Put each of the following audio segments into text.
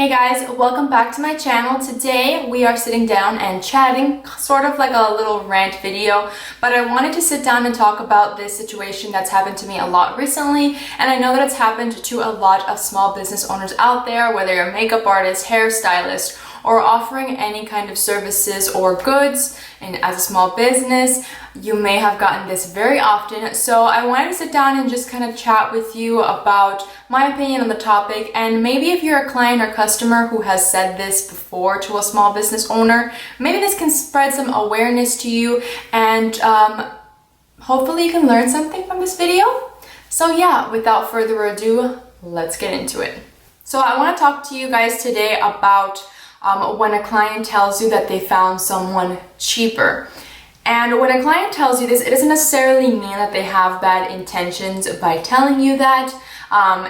Hey guys, welcome back to my channel. Today we are sitting down and chatting, sort of like a little rant video, but I wanted to sit down and talk about this situation that's happened to me a lot recently, and I know that it's happened to a lot of small business owners out there, whether you're a makeup artist, hairstylist, or offering any kind of services or goods. And as a small business, you may have gotten this very often. So I wanted to sit down and just kind of chat with you about my opinion on the topic. And maybe if you're a client or customer who has said this before to a small business owner, maybe this can spread some awareness to you, and hopefully you can learn something from this video. So yeah, without further ado, let's get into it. So I want to talk to you guys today about when a client tells you that they found someone cheaper. And when a client tells you this, it doesn't necessarily mean that they have bad intentions by telling you that.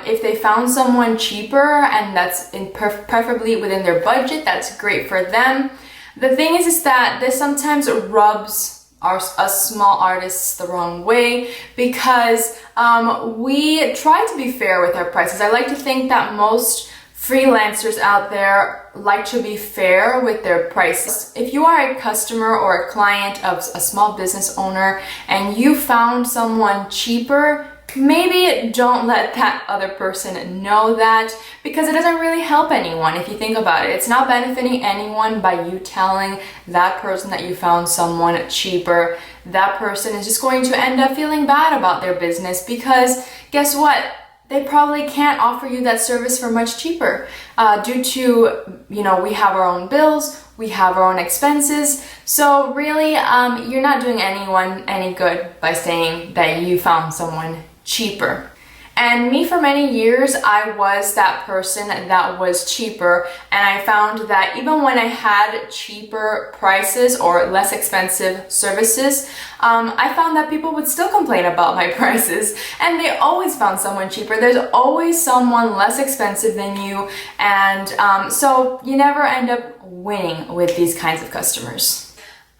If they found someone cheaper and that's preferably within their budget, that's great for them. The thing is that this sometimes rubs us small artists the wrong way, because we try to be fair with our prices. I like to think that most freelancers out there like to be fair with their prices. If you are a customer or a client of a small business owner and you found someone cheaper, maybe don't let that other person know that, because it doesn't really help anyone. If you think about it, it's not benefiting anyone by you telling that person that you found someone cheaper. That person is just going to end up feeling bad about their business, because guess what? They probably can't offer you that service for much cheaper due to, we have our own bills, we have our own expenses. So really, you're not doing anyone any good by saying that you found someone cheaper. And me, for many years, I was that person that was cheaper, and I found that even when I had cheaper prices or less expensive services, I found that people would still complain about my prices, and they always found someone cheaper. There's always someone less expensive than you, and so you never end up winning with these kinds of customers.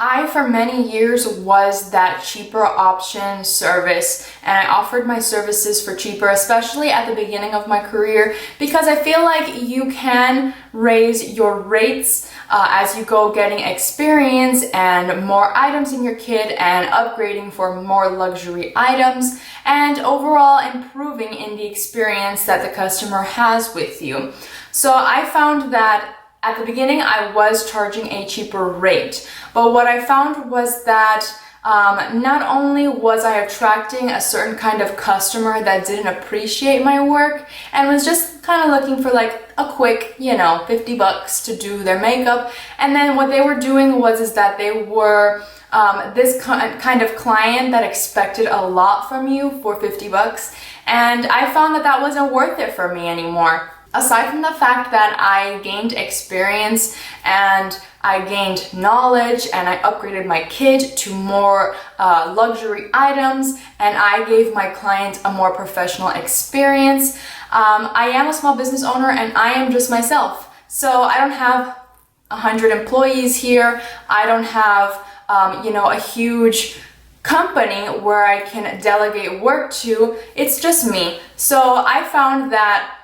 I, for many years, was that cheaper option service, and I offered my services for cheaper, especially at the beginning of my career, because I feel like you can raise your rates as you go, getting experience and more items in your kit and upgrading for more luxury items, and overall improving in the experience that the customer has with you. So I found that at the beginning, I was charging a cheaper rate, but what I found was that not only was I attracting a certain kind of customer that didn't appreciate my work and was just kind of looking for like a quick, $50 to do their makeup, and then what they were doing was that they were this kind of client that expected a lot from you for $50, and I found that that wasn't worth it for me anymore. Aside from the fact that I gained experience and I gained knowledge and I upgraded my kit to more luxury items, and I gave my client a more professional experience, I am a small business owner and I am just myself. So I don't have 100 employees here. I don't have, a huge company where I can delegate work to. It's just me. So I found that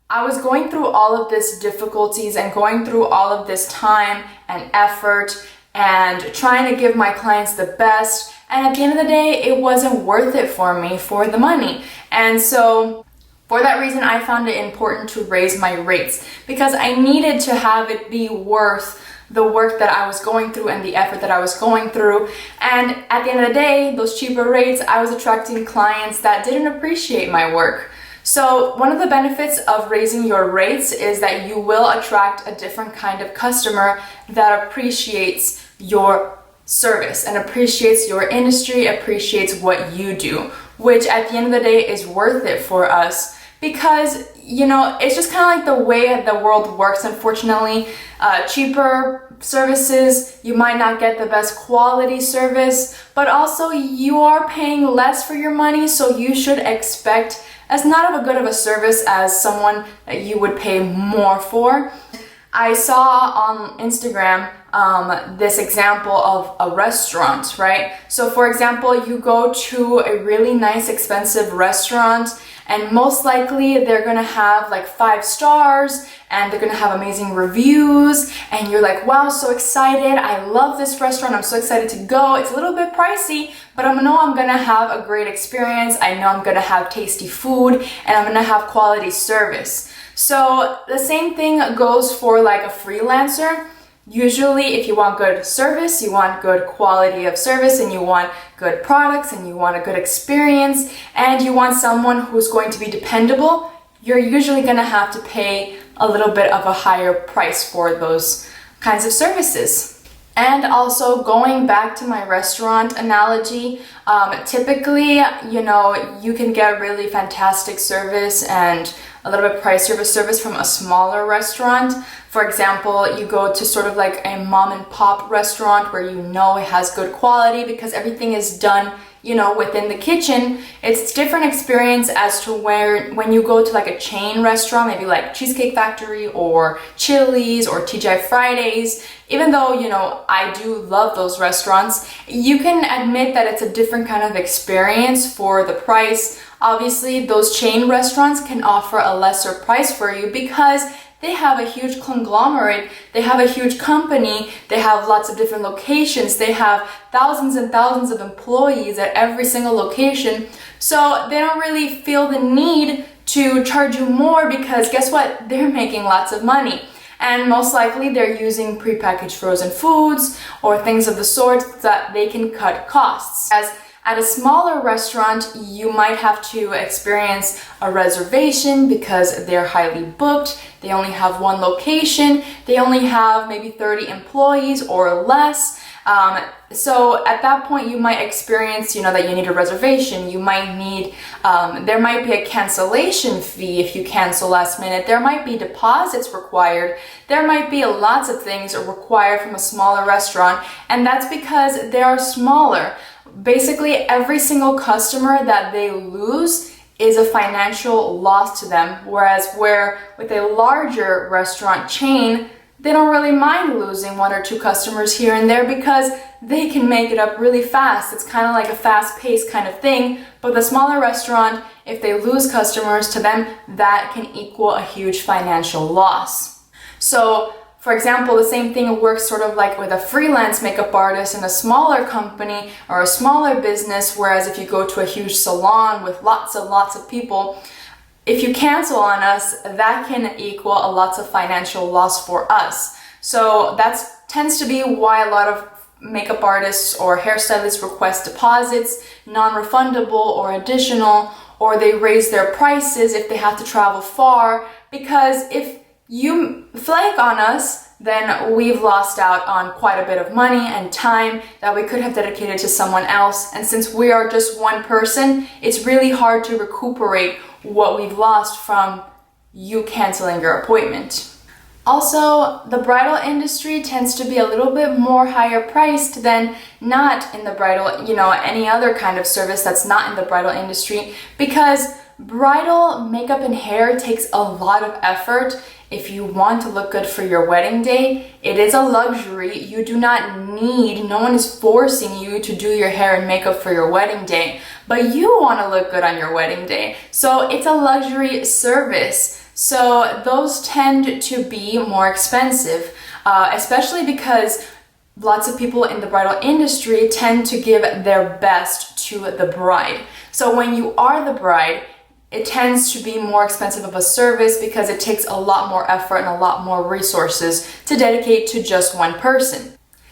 I was going through all of these difficulties and going through all of this time and effort and trying to give my clients the best. And at the end of the day, it wasn't worth it for me for the money. And so for that reason, I found it important to raise my rates, because I needed to have it be worth the work that I was going through and the effort that I was going through. And at the end of the day, those cheaper rates, I was attracting clients that didn't appreciate my work. So one of the benefits of raising your rates is that you will attract a different kind of customer that appreciates your service and appreciates your industry, appreciates what you do, which at the end of the day is worth it for us, because, it's just kind of like the way the world works, unfortunately. Cheaper services, you might not get the best quality service, but also you are paying less for your money, so you should expect as not of a good of a service as someone that you would pay more for. I saw on Instagram this example of a restaurant, right? So for example, you go to a really nice expensive restaurant and most likely they're gonna have like 5 stars and they're gonna have amazing reviews and you're like, wow, so excited, I love this restaurant, I'm so excited to go. It's a little bit pricey, but I know I'm gonna have a great experience. I know I'm gonna have tasty food and I'm gonna have quality service. So the same thing goes for like a freelancer. Usually if you want good service, you want good quality of service, and you want good products, and you want a good experience, and you want someone who's going to be dependable, you're usually going to have to pay a little bit of a higher price for those kinds of services. And also going back to my restaurant analogy, typically, you can get really fantastic service and a little bit pricier of service from a smaller restaurant. For example, you go to sort of like a mom and pop restaurant where it has good quality because everything is done, within the kitchen. It's a different experience as to when you go to like a chain restaurant, maybe like Cheesecake Factory or Chili's or TGI Fridays. Even though, I do love those restaurants, you can admit that it's a different kind of experience for the price. Obviously, those chain restaurants can offer a lesser price for you because they have a huge conglomerate, they have a huge company, they have lots of different locations, they have thousands and thousands of employees at every single location. So they don't really feel the need to charge you more because guess what? They're making lots of money. And most likely they're using prepackaged frozen foods or things of the sort so that they can cut costs. As at a smaller restaurant, you might have to experience a reservation because they're highly booked. They only have one location. They only have maybe 30 employees or less. So at that point, you might experience, that you need a reservation. You might need, there might be a cancellation fee if you cancel last minute. There might be deposits required. There might be lots of things required from a smaller restaurant. And that's because they are smaller. Basically, every single customer that they lose is a financial loss to them. Whereas with a larger restaurant chain, they don't really mind losing 1 or 2 customers here and there because they can make it up really fast. It's kind of like a fast-paced kind of thing. But the smaller restaurant, if they lose customers, to them, that can equal a huge financial loss. So, for example, the same thing works sort of like with a freelance makeup artist in a smaller company or a smaller business, whereas if you go to a huge salon with lots of people, if you cancel on us, that can equal a lots of financial loss for us. So that tends to be why a lot of makeup artists or hairstylists request deposits, non-refundable or additional, or they raise their prices if they have to travel far, because if you flake on us, then we've lost out on quite a bit of money and time that we could have dedicated to someone else. And since we are just one person, it's really hard to recuperate what we've lost from you canceling your appointment. Also, the bridal industry tends to be a little bit more higher priced than not in the bridal, any other kind of service that's not in the bridal industry, because bridal makeup and hair takes a lot of effort. If you want to look good for your wedding day, it is a luxury. You do not need, no one is forcing you to do your hair and makeup for your wedding day, but you want to look good on your wedding day. So it's a luxury service. So those tend to be more expensive, especially because lots of people in the bridal industry tend to give their best to the bride. So when you are the bride, it tends to be more expensive of a service because it takes a lot more effort and a lot more resources to dedicate to just one person.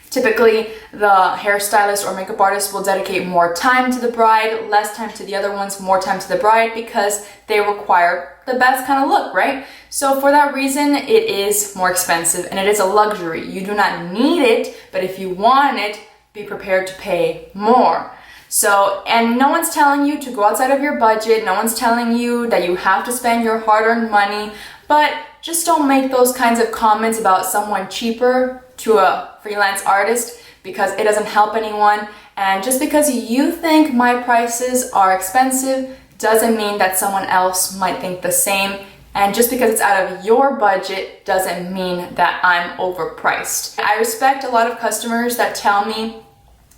Typically, the hairstylist or makeup artist will dedicate more time to the bride, less time to the other ones, more time to the bride because they require the best kind of look, right? So for that reason, it is more expensive and it is a luxury. You do not need it, but if you want it, be prepared to pay more. So, and no one's telling you to go outside of your budget. No one's telling you that you have to spend your hard-earned money, but just don't make those kinds of comments about someone cheaper to a freelance artist because it doesn't help anyone. And just because you think my prices are expensive doesn't mean that someone else might think the same. And just because it's out of your budget doesn't mean that I'm overpriced. I respect a lot of customers that tell me,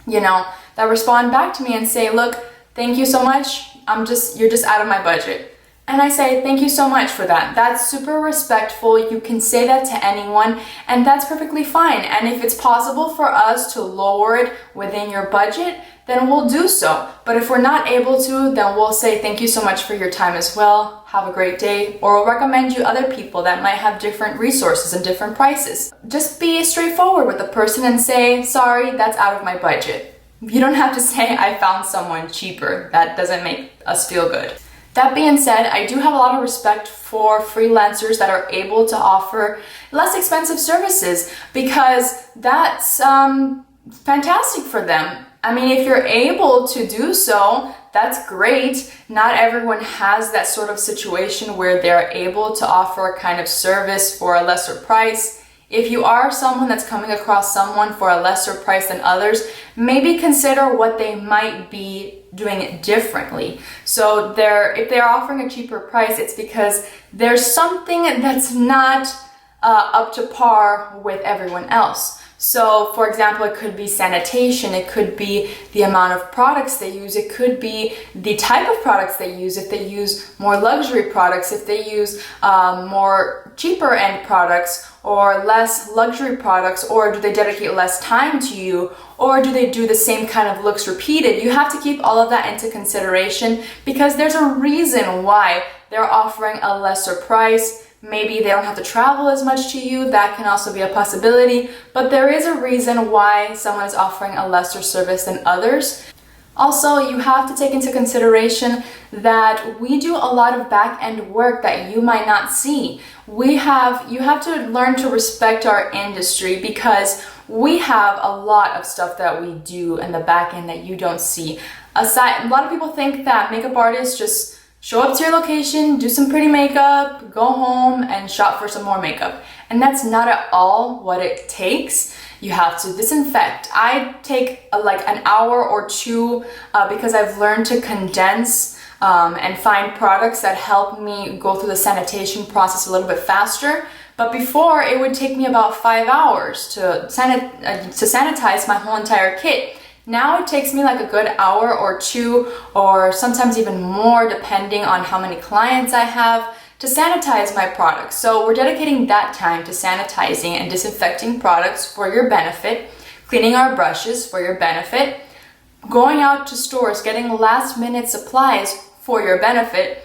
that respond back to me and say, look, thank you so much. You're just out of my budget. And I say, thank you so much for that. That's super respectful. You can say that to anyone, and that's perfectly fine. And if it's possible for us to lower it within your budget, then we'll do so. But if we're not able to, then we'll say thank you so much for your time as well. Have a great day. Or we'll recommend you other people that might have different resources and different prices. Just be straightforward with the person and say, sorry, that's out of my budget. You don't have to say, I found someone cheaper. That doesn't make us feel good. That being said, I do have a lot of respect for freelancers that are able to offer less expensive services, because that's fantastic for them. I mean, if you're able to do so, that's great. Not everyone has that sort of situation where they're able to offer a kind of service for a lesser price. If you are someone that's coming across someone for a lesser price than others, maybe consider what they might be doing it differently. So if they're offering a cheaper price, it's because there's something that's not up to par with everyone else. So for example, it could be sanitation, it could be the amount of products they use, it could be the type of products they use, if they use more luxury products, if they use more cheaper end products or less luxury products, or do they dedicate less time to you, or do they do the same kind of looks repeated. You have to keep all of that into consideration, because there's a reason why they're offering a lesser price. Maybe they don't have to travel as much to you. That can also be a possibility, but there is a reason why someone is offering a lesser service than others. Also, you have to take into consideration that we do a lot of back-end work that you might not see. You have to learn to respect our industry, because we have a lot of stuff that we do in the back end that you don't see. A lot of people think that makeup artists just show up to your location, do some pretty makeup, go home and shop for some more makeup. And that's not at all what it takes. You have to disinfect. I take like an hour or two because I've learned to condense and find products that help me go through the sanitation process a little bit faster. But before, it would take me about 5 hours to sanitize my whole entire kit. Now it takes me like a good hour or two, or sometimes even more, depending on how many clients I have, to sanitize my products. So we're dedicating that time to sanitizing and disinfecting products for your benefit, cleaning our brushes for your benefit, going out to stores, getting last minute supplies for your benefit,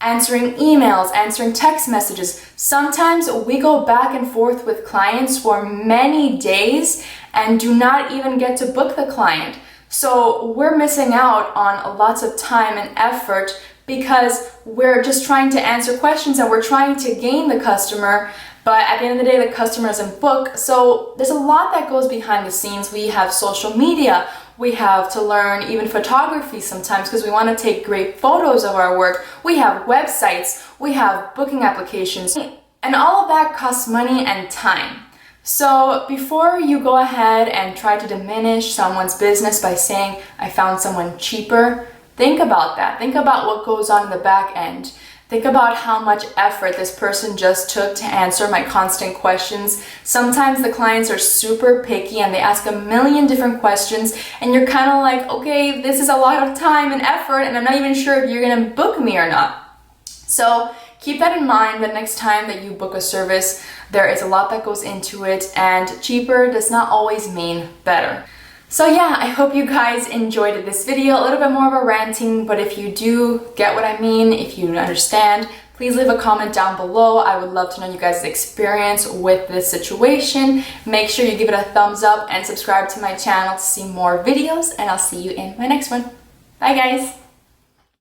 answering emails, answering text messages. Sometimes we go back and forth with clients for many days and do not even get to book the client. So we're missing out on lots of time and effort because we're just trying to answer questions and we're trying to gain the customer, but at the end of the day, the customer doesn't book. So there's a lot that goes behind the scenes. We have social media. We have to learn even photography sometimes because we want to take great photos of our work. We have websites, we have booking applications, and all of that costs money and time. So before you go ahead and try to diminish someone's business by saying, I found someone cheaper, think about that. Think about what goes on in the back end. Think about how much effort this person just took to answer my constant questions. Sometimes the clients are super picky and they ask a million different questions and you're kind of like, okay, this is a lot of time and effort and I'm not even sure if you're gonna book me or not. So keep that in mind the next time that you book a service. There is a lot that goes into it, and cheaper does not always mean better. So yeah, I hope you guys enjoyed this video. A little bit more of a ranting, but if you do get what I mean, if you understand, please leave a comment down below. I would love to know you guys' experience with this situation. Make sure you give it a thumbs up and subscribe to my channel to see more videos, and I'll see you in my next one. Bye guys!